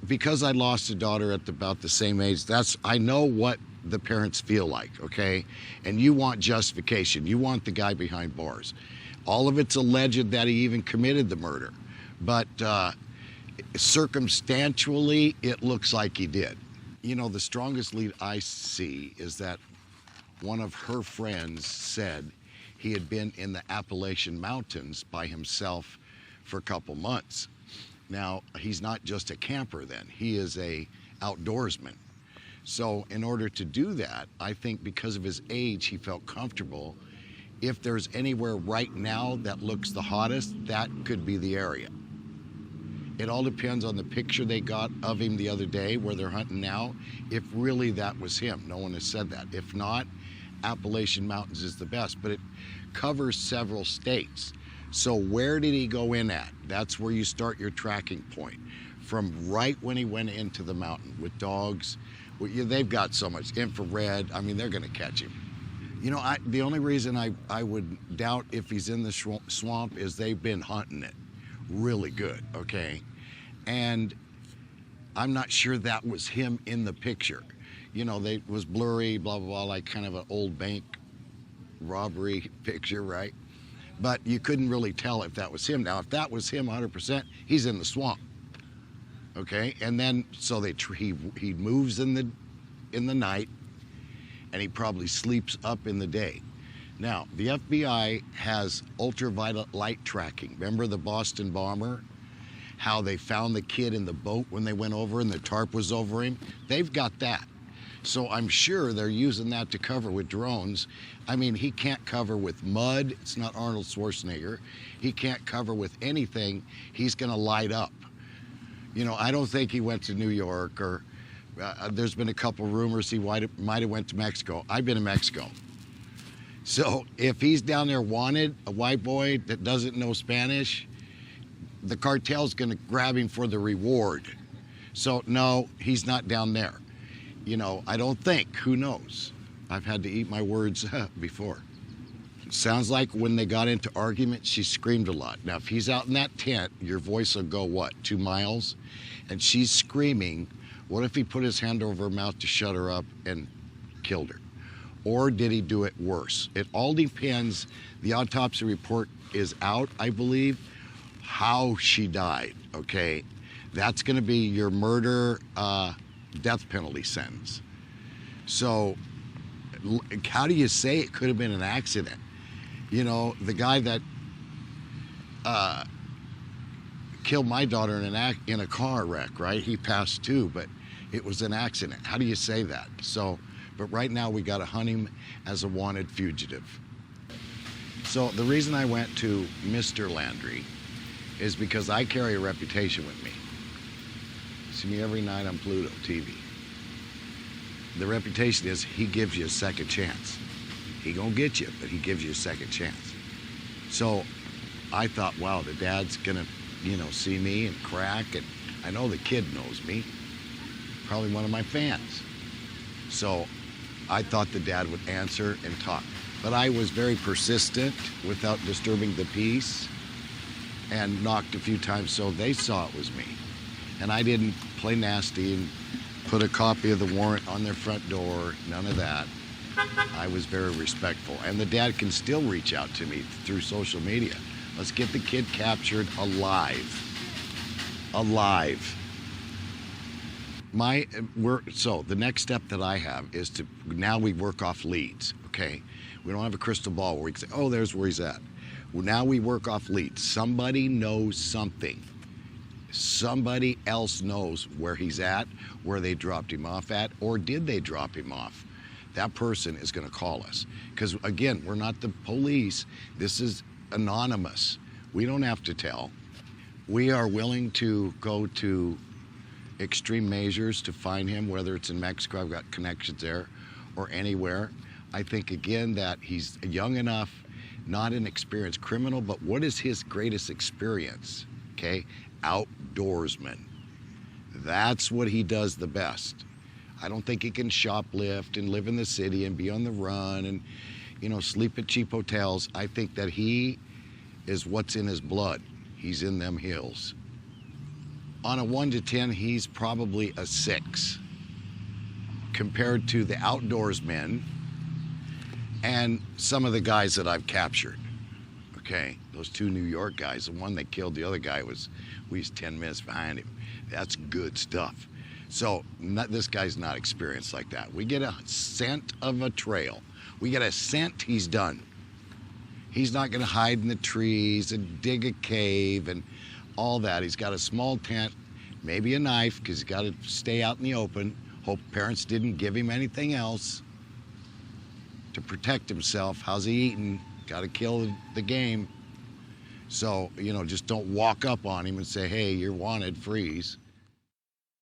because I lost a daughter at about the same age, I know what the parents feel like, okay? And you want justification. You want the guy behind bars. All of it's alleged that he even committed the murder. But circumstantially, it looks like he did. You know, the strongest lead I see is that one of her friends said he had been in the Appalachian Mountains by himself for a couple months. Now, he's not just a camper then, he is a outdoorsman. So in order to do that, I think because of his age, he felt comfortable. If there's anywhere right now that looks the hottest, that could be the area. It all depends on the picture they got of him the other day where they're hunting now, if really that was him. No one has said that. If not, Appalachian Mountains is the best, but it covers several states. So where did he go in at? That's where you start your tracking point. From right when he went into the mountain with dogs. They've got so much infrared. I mean, they're gonna catch him. You know, the only reason I would doubt if he's in the swamp is they've been hunting it really good, okay? And I'm not sure that was him in the picture. You know, it was blurry, blah, blah, blah, like kind of an old bank robbery picture, right? But you couldn't really tell if that was him. Now, if that was him 100%, he's in the swamp, okay? And then, so he moves in the night, and he probably sleeps up in the day. Now, the FBI has ultraviolet light tracking. Remember the Boston bomber? How they found the kid in the boat when they went over and the tarp was over him? They've got that. So I'm sure they're using that to cover with drones. I mean, he can't cover with mud. It's not Arnold Schwarzenegger. He can't cover with anything. He's gonna light up. You know, I don't think he went to New York, or there's been a couple rumors he might have went to Mexico. I've been to Mexico. So if he's down there wanted, a white boy that doesn't know Spanish, the cartel's gonna grab him for the reward. So no, he's not down there. You know, I don't think, who knows? I've had to eat my words before. Sounds like when they got into argument, she screamed a lot. Now, if he's out in that tent, your voice will go, what, 2 miles? And she's screaming. What if he put his hand over her mouth to shut her up and killed her? Or did he do it worse? It all depends. The autopsy report is out, I believe, how she died, okay? That's gonna be your murder, death penalty sentence. So how do you say it could have been an accident? You know, the guy that killed my daughter in a car wreck, right? He passed too, but it was an accident. How do you say that? So, but right now we got to hunt him as a wanted fugitive. So the reason I went to Mr. Laundrie is because I carry a reputation with me. See me every night on Pluto TV. The reputation is he gives you a second chance. He gonna get you, but he gives you a second chance. So I thought, wow, the dad's gonna, you know, see me and crack, and I know the kid knows me, probably one of my fans. So I thought the dad would answer and talk. But I was very persistent without disturbing the peace and knocked a few times so they saw it was me. And I didn't play nasty and put a copy of the warrant on their front door, none of that. I was very respectful. And the dad can still reach out to me through social media. Let's get the kid captured alive. Alive. So the next step that I have is to, now we work off leads, okay? We don't have a crystal ball where we can say, oh, there's where he's at. Well, now we work off leads. Somebody knows something. Somebody else knows where he's at, where they dropped him off at, or did they drop him off? That person is gonna call us. Because again, we're not the police. This is anonymous. We don't have to tell. We are willing to go to extreme measures to find him, whether it's in Mexico, I've got connections there, or anywhere. I think again that he's young enough, not an experienced criminal, but what is his greatest experience? Okay, outdoorsman. That's what he does the best. I don't think he can shoplift and live in the city and be on the run and, you know, sleep at cheap hotels. I think that he is what's in his blood. He's in them hills. On a 1 to 10, he's probably a 6 compared to the outdoorsmen and some of the guys that I've captured. Okay, those 2 New York guys, the one that killed the other guy we was 10 minutes behind him. That's good stuff. So this guy's not experienced like that. We get a scent of a trail. We get a scent, he's done. He's not gonna hide in the trees and dig a cave and all that. He's got a small tent, maybe a knife, because he's gotta stay out in the open. Hope parents didn't give him anything else to protect himself. How's he eating? Gotta kill the game. So, you know, just don't walk up on him and say, hey, you're wanted, freeze.